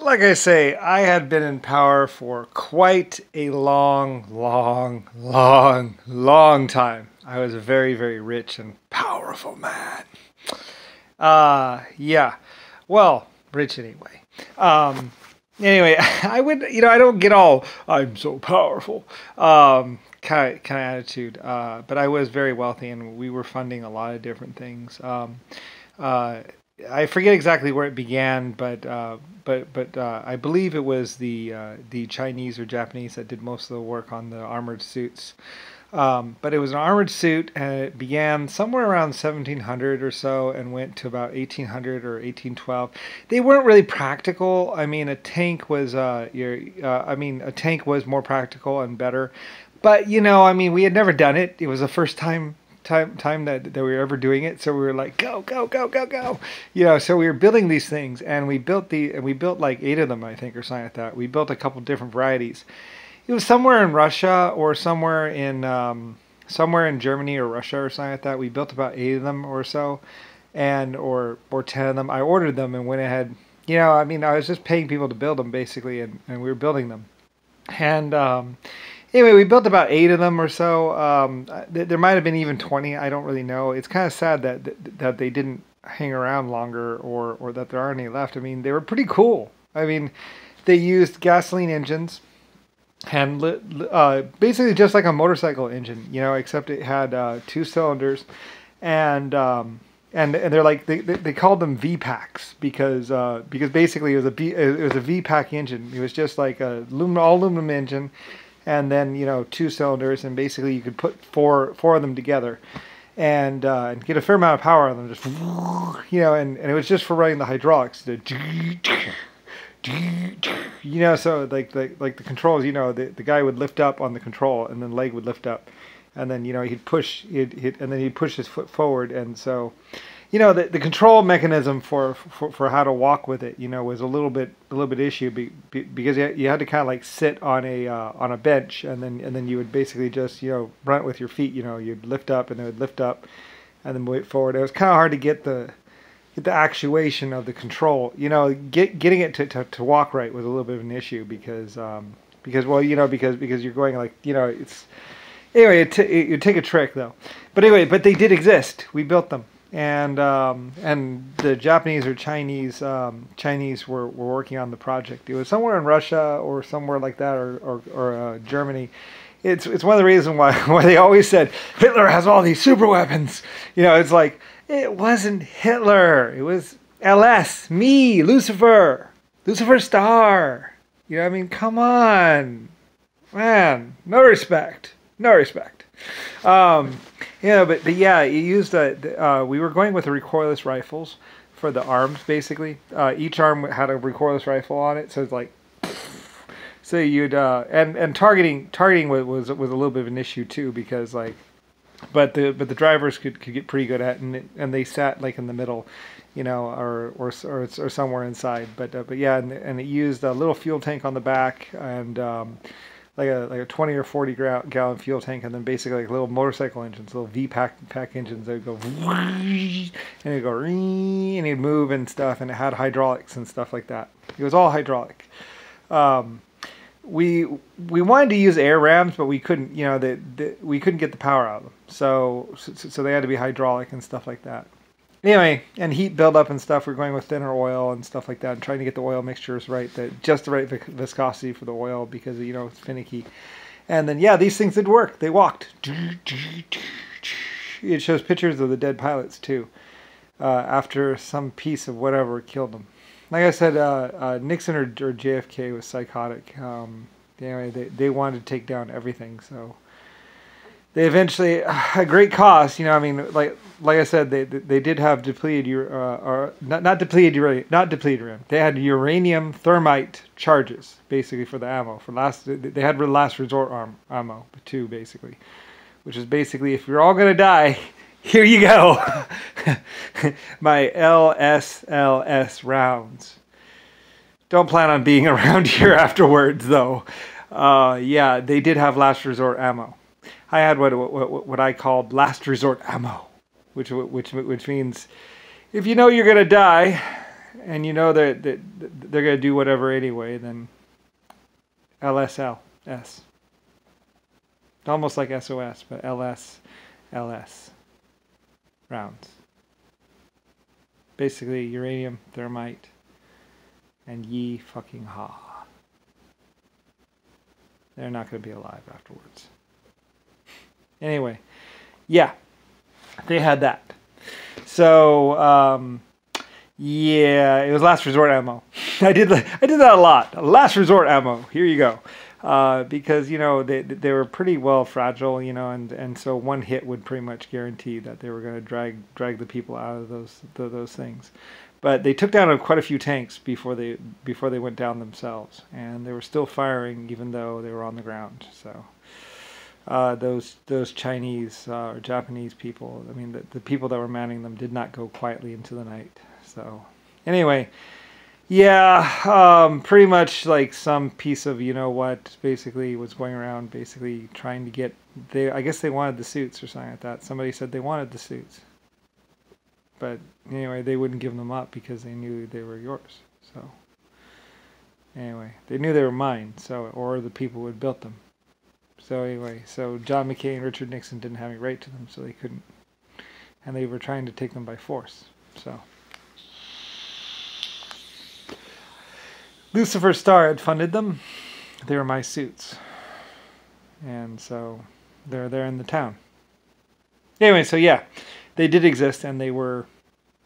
Like I say, I had been in power for quite a long time. I was a very, very rich and powerful man. Yeah. Well, rich anyway. Anyway, I would, I don't get all, I'm so powerful, kind of attitude. But I was very wealthy and we were funding a lot of different things. Uh, I forget exactly where it began, but I believe it was the Chinese or Japanese that did most of the work on the armored suits. But it was an armored suit, and it began somewhere around 1700 or so, and went to about 1800 or 1812. They weren't really practical. I mean, a tank was a tank was more practical and better. But I mean, we had never done it. It was the first time that we were ever doing it, so we were like, go go go go go, so we were building these things, and we built like 8 of them, I think, or something like that. We built a couple different varieties. It was somewhere in Russia or somewhere in Germany or Russia or something like that. We built about 8 of them or so, and or 10 of them. I ordered them and went ahead. I mean, I was just paying people to build them basically, and we were building them. And anyway, we built about 8 of them or so. There might have been even 20. I don't really know. It's kind of sad that they didn't hang around longer, or that there aren't any left. I mean, they were pretty cool. I mean, they used gasoline engines, and basically just like a motorcycle engine, except it had 2 cylinders, and they're like they called them V-packs because basically it was a V-pack engine. It was just like a all aluminum engine. And then 2 cylinders, and basically you could put four of them together, and get a fair amount of power on them. Just and it was just for running the hydraulics. So like the controls. The guy would lift up on the control, and then leg would lift up, and then he'd push and then he'd push his foot forward, and so. The control mechanism for how to walk with it, was a little bit issue because you had to kind of like sit on a bench, and then you would basically just run it with your feet. You'd lift up and it would lift up, and then wait forward. It was kind of hard to get the actuation of the control. Getting it to walk right was a little bit of an issue because you're going like it's anyway. It'd take a trick though. But anyway, they did exist. We built them. And the Japanese or Chinese were working on the project. It was somewhere in Russia or somewhere like that, or Germany. It's one of the reasons why they always said Hitler has all these super weapons. It's like, it wasn't Hitler. It was LS, me, Lucifer Star. I mean, come on, man, no respect. But yeah, you used we were going with the recoilless rifles for the arms, basically. Each arm had a recoilless rifle on it, so it's like, so you'd and targeting was a little bit of an issue too, because like, but the drivers could get pretty good at it, and they sat like in the middle, or somewhere inside. But yeah, and it used a little fuel tank on the back, and like a 20 or 40 gallon fuel tank, and then basically like little motorcycle engines, little V-pack engines that would go, and it'd go, and it'd move and stuff, and it had hydraulics and stuff like that. It was all hydraulic. We wanted to use air rams, but we couldn't. We couldn't get the power out of them, so they had to be hydraulic and stuff like that. Anyway, and heat buildup and stuff. We're going with thinner oil and stuff like that, and trying to get the oil mixtures right, just the right viscosity for the oil, because it's finicky. And then these things did work. They walked. It shows pictures of the dead pilots too, after some piece of whatever killed them. Like I said, Nixon or JFK was psychotic. Anyway, they wanted to take down everything, so. They eventually, at great cost, I mean, like I said, they did have depleted not depleted uranium. They had uranium thermite charges, basically, for the ammo. They had last resort ammo too, basically, which is basically, if you're all gonna die, here you go. My LSLS rounds. Don't plan on being around here afterwards, though. Yeah, they did have last resort ammo. I had what I called last resort ammo, which means if you're gonna die, and you know that they're going to do whatever anyway, then LSLS. It's almost like SOS, but LSLS rounds. Basically, uranium, thermite, and ye fucking ha. They're not going to be alive afterwards. Anyway, yeah, they had that. So, yeah, it was last resort ammo. I did that a lot. Last resort ammo. Here you go. Because, you know, they were pretty well fragile, you know, and so one hit would pretty much guarantee that they were going to drag the people out of those things. But they took down quite a few tanks before they went down themselves, and they were still firing even though they were on the ground. So those Chinese or Japanese people, I mean, the people that were manning them did not go quietly into the night. So anyway. Yeah, pretty much like some piece of, you know what, basically was going around basically trying to get, I guess they wanted the suits or something like that. Somebody said they wanted the suits. But anyway, they wouldn't give them up because they knew they were yours. So anyway, they knew they were mine, so, or the people who had built them. So anyway, so John McCain and Richard Nixon didn't have any right to them, so they couldn't. And they were trying to take them by force, so. Lucifer Star had funded them. They were my suits. And so they're there in the town. Anyway, so yeah, they did exist and they were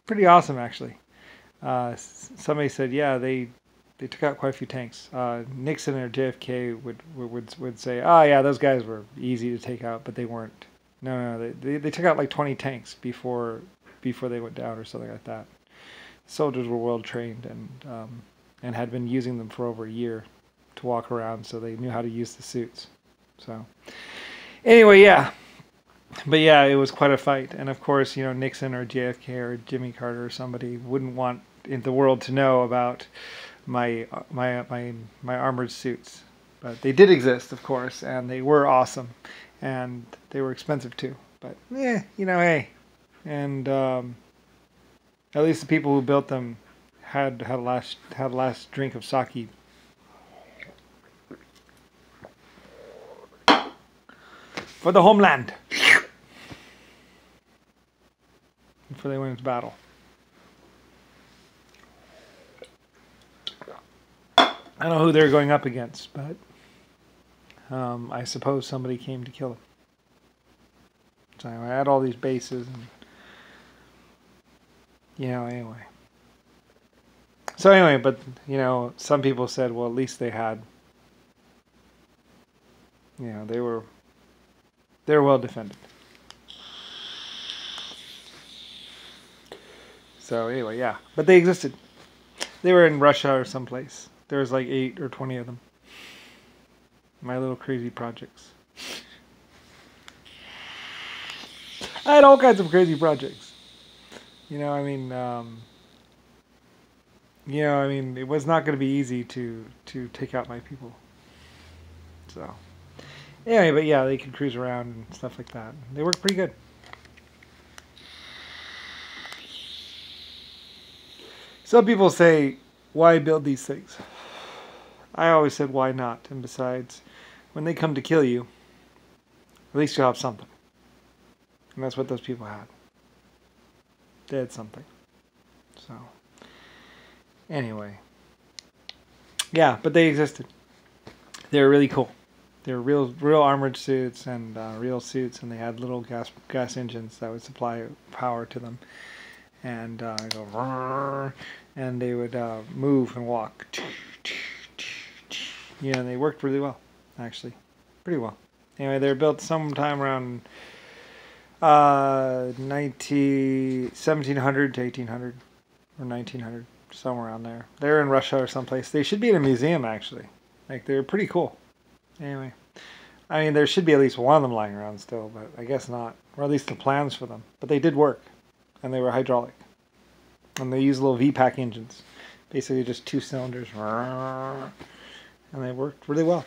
pretty awesome actually. Somebody said, yeah, they took out quite a few tanks. Nixon or JFK would say, oh yeah, those guys were easy to take out, but they weren't. No, they took out like 20 tanks before they went down or something like that. Soldiers were well trained and had been using them for over a year to walk around, so they knew how to use the suits. So anyway, yeah. But yeah, it was quite a fight. And of course, you know, Nixon or JFK or Jimmy Carter or somebody wouldn't want the world to know about my armored suits. But they did exist, of course, and they were awesome. And they were expensive too. But yeah, you know, hey. And at least the people who built them had last drink of sake for the homeland before they went into battle. I don't know who they're going up against, but I suppose somebody came to kill them. So I had all these bases, and you know, anyway. So anyway, but, you know, some people said, well, at least they had, you know, they were well defended. So anyway, yeah. But they existed. They were in Russia or someplace. There was like 8 or 20 of them. My little crazy projects. I had all kinds of crazy projects. You know, I mean, it was not going to be easy to take out my people. So, anyway, but yeah, they could cruise around and stuff like that. They worked pretty good. Some people say, why build these things? I always said, why not? And besides, when they come to kill you, at least you'll have something. And that's what those people had. They had something. So, anyway. Yeah, but they existed. They were really cool. They were real armored suits and real suits, and they had little gas engines that would supply power to them. And go, and they would move and walk. Yeah, and they worked really well, actually. Pretty well. Anyway, they were built sometime around 1700 to 1800 or 1900, somewhere around there. They're in Russia or someplace. They should be in a museum, actually. Like, they're pretty cool. Anyway, I mean, there should be at least one of them lying around still, but I guess not. Or at least the plans for them. But they did work, and they were hydraulic. And they used little V-Pack engines. Basically just 2 cylinders. And they worked really well.